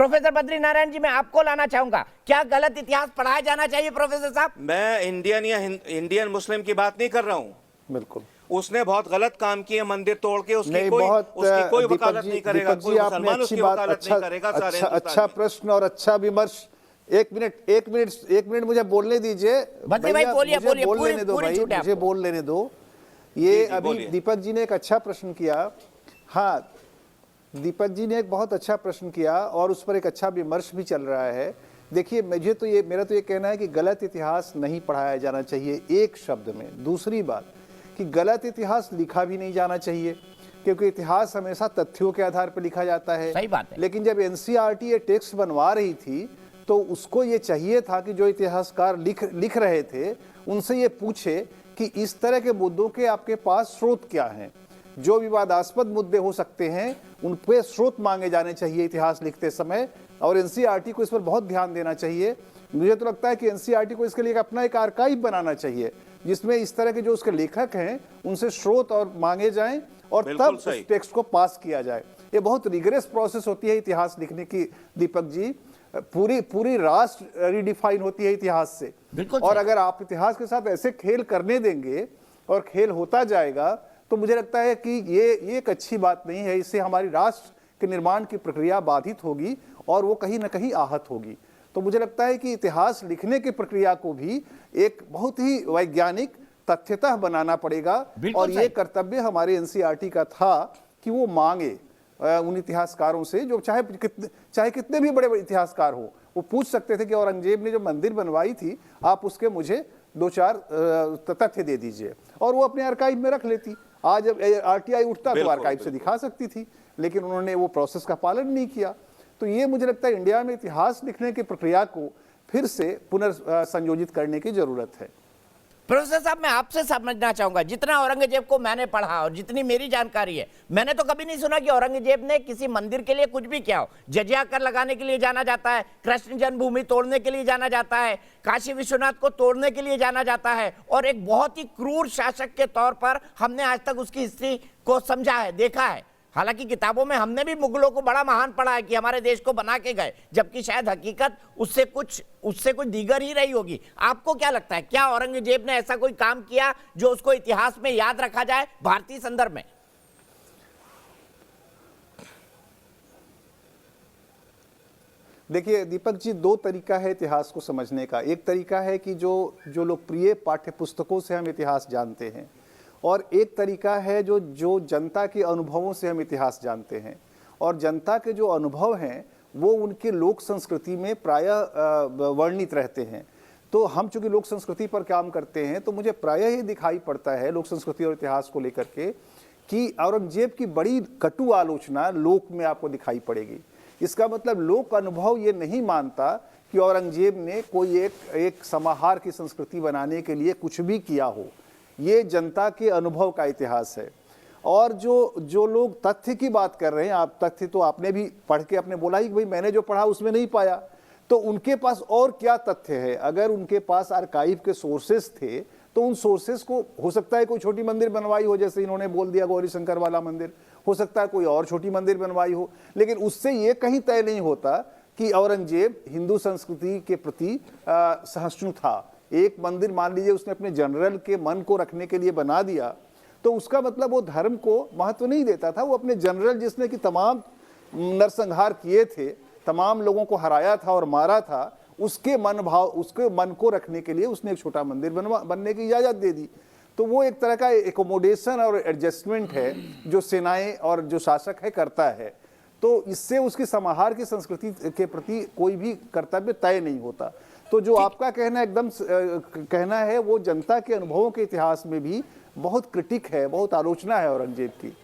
Professor Badri Narayan ji, मैं आपको लाना चाहूंगा, क्या गलत इतिहास पढ़ाया जाना चाहिए प्रोफेसर साहब? मैं इंडियन या इंडियन मुस्लिम की बात नहीं कर रहा हूँ। बिल्कुल, उसने बहुत गलत काम किए, मंदिर तोड़ के, उसकी नहीं, कोई दीपक वकालत नहीं करेगा, जी कोई आपने मुसलमान अच्छी उसकी बात, वकालत नहीं करेगा सारे अच्छा हिंदुस्तान में। प्रश्न और अच्छा विमर्श। एक मिनट मुझे बोलने दीजिए बद्री भाई, बोलिए बोलिए, बोल पूरी लेने दो पूरी भाई, छूट है मुझे आपको। बोल लेने दो। ये जी, अभी बोलिए। दीपक जी ने एक अच्छा प्रश्न किया। हाँ, दीपक जी ने एक बहुत अच्छा प्रश्न किया और उस पर एक अच्छा विमर्श भी चल रहा है। देखिए, मेरा तो ये कहना है कि गलत इतिहास नहीं पढ़ाया जाना चाहिए एक शब्द में। दूसरी बात कि गलत इतिहास लिखा भी नहीं जाना चाहिए, क्योंकि इतिहास हमेशा तथ्यों के आधार पर लिखा जाता है। सही बात है। लेकिन जब एनसीईआरटी ये टेक्स्ट बनवा रही थी तो उसको ये चाहिए था कि जो इतिहासकार लिख रहे थे उनसे ये पूछे कि इस तरह के मुद्दों के आपके पास स्रोत क्या हैं, जो विवादास्पद मुद्दे हो सकते हैं उन पे स्रोत मांगे जाने चाहिए इतिहास लिखते समय। और एनसीईआरटी को इस पर बहुत ध्यान देना चाहिए। मुझे तो लगता है कि एनसीईआरटी को इसके लिए अपना एक आर्काइव बनाना चाहिए, जिसमें इस तरह के जो उसके लेखक हैं उनसे स्रोत और मांगे जाएं और तब उस टेक्स्ट को पास किया जाए। ये बहुत रिगरस प्रोसेस होती है इतिहास लिखने की दीपक जी। पूरी राष्ट्र रिडिफाइन होती है इतिहास से। और अगर आप इतिहास के साथ ऐसे खेल करने देंगे और खेल होता जाएगा तो मुझे लगता है कि ये एक अच्छी बात नहीं है। इससे हमारी राष्ट्र के निर्माण की प्रक्रिया बाधित होगी और वो कहीं ना कहीं आहत होगी। तो मुझे लगता है कि इतिहास लिखने की प्रक्रिया को भी एक बहुत ही वैज्ञानिक तथ्यतः बनाना पड़ेगा। और ये कर्तव्य हमारे एनसीईआरटी का था कि वो मांगे उन इतिहासकारों से, जो चाहे कितने भी बड़े इतिहासकार हो, वो पूछ सकते थे कि औरंगजेब ने जो मंदिर बनवाई थी आप उसके मुझे 2-4 तथ्य दे दीजिए, और वो अपने आर्काइव में रख लेती। आज जब आरटीआई उठता तो आर्काइव से दिखा सकती थी, लेकिन उन्होंने वो प्रोसेस का पालन नहीं किया। तो ये मुझे लगता है इंडिया में इतिहास लिखने की प्रक्रिया को फिर से पुनर्संयोजित करने की जरूरत है। प्रोफेसर साहब, मैं आपसे समझना चाहूंगा, जितना औरंगजेब को मैंने पढ़ा और जितनी मेरी जानकारी है, मैंने तो कभी नहीं सुना कि औरंगजेब ने किसी मंदिर के लिए कुछ भी किया हो। जजिया कर लगाने के लिए जाना जाता है, कृष्ण जन्मभूमि तोड़ने के लिए जाना जाता है, काशी विश्वनाथ को तोड़ने के लिए जाना जाता है, और एक बहुत ही क्रूर शासक के तौर पर हमने आज तक उसकी हिस्ट्री को समझा है, देखा है। हालांकि किताबों में हमने भी मुगलों को बड़ा महान पढ़ा है कि हमारे देश को बना के गए, जबकि शायद हकीकत उससे कुछ दीगर ही रही होगी। आपको क्या लगता है, क्या औरंगजेब ने ऐसा कोई काम किया जो उसको इतिहास में याद रखा जाए भारतीय संदर्भ में? देखिए दीपक जी, 2 तरीका है इतिहास को समझने का। एक तरीका है कि जो लोकप्रिय पाठ्य पुस्तकों से हम इतिहास जानते हैं, और एक तरीका है जो जनता के अनुभवों से हम इतिहास जानते हैं। और जनता के जो अनुभव हैं वो उनके लोक संस्कृति में प्रायः वर्णित रहते हैं। तो हम चूंकि लोक संस्कृति पर काम करते हैं तो मुझे प्रायः ही दिखाई पड़ता है लोक संस्कृति और इतिहास को लेकर के कि औरंगजेब की बड़ी कटु आलोचना लोक में आपको दिखाई पड़ेगी। इसका मतलब लोक अनुभव ये नहीं मानता कि औरंगजेब ने कोई एक समाहार की संस्कृति बनाने के लिए कुछ भी किया हो। ये जनता के अनुभव का इतिहास है। और जो लोग तथ्य की बात कर रहे हैं, आप तथ्य तो आपने भी पढ़ के आपने बोला ही कि भाई मैंने जो पढ़ा उसमें नहीं पाया, तो उनके पास और क्या तथ्य है? अगर उनके पास आर्काइव के सोर्सेस थे तो उन सोर्सेस को, हो सकता है कोई छोटी मंदिर बनवाई हो, जैसे इन्होंने बोल दिया गौरी शंकर वाला मंदिर, हो सकता है कोई और छोटी मंदिर बनवाई हो, लेकिन उससे ये कहीं तय नहीं होता कि औरंगजेब हिंदू संस्कृति के प्रति सहिष्णु था। एक मंदिर मान लीजिए उसने अपने जनरल के मन को रखने के लिए बना दिया, तो उसका मतलब वो धर्म को महत्व नहीं देता था। वो अपने जनरल जिसने कि तमाम नरसंहार किए थे, तमाम लोगों को हराया था और मारा था, उसके मन को रखने के लिए उसने एक छोटा मंदिर बनने की इजाजत दे दी। तो वो एक तरह का एकोमोडेशन और एडजस्टमेंट है जो सेनाएं और जो शासक है करता है। तो इससे उसकी समाहार की संस्कृति के प्रति कोई भी कर्तव्य तय नहीं होता। तो जो आपका कहना एकदम कहना है वो जनता के अनुभवों के इतिहास में भी बहुत क्रिटिक है, बहुत आलोचना है औरंगजेब की।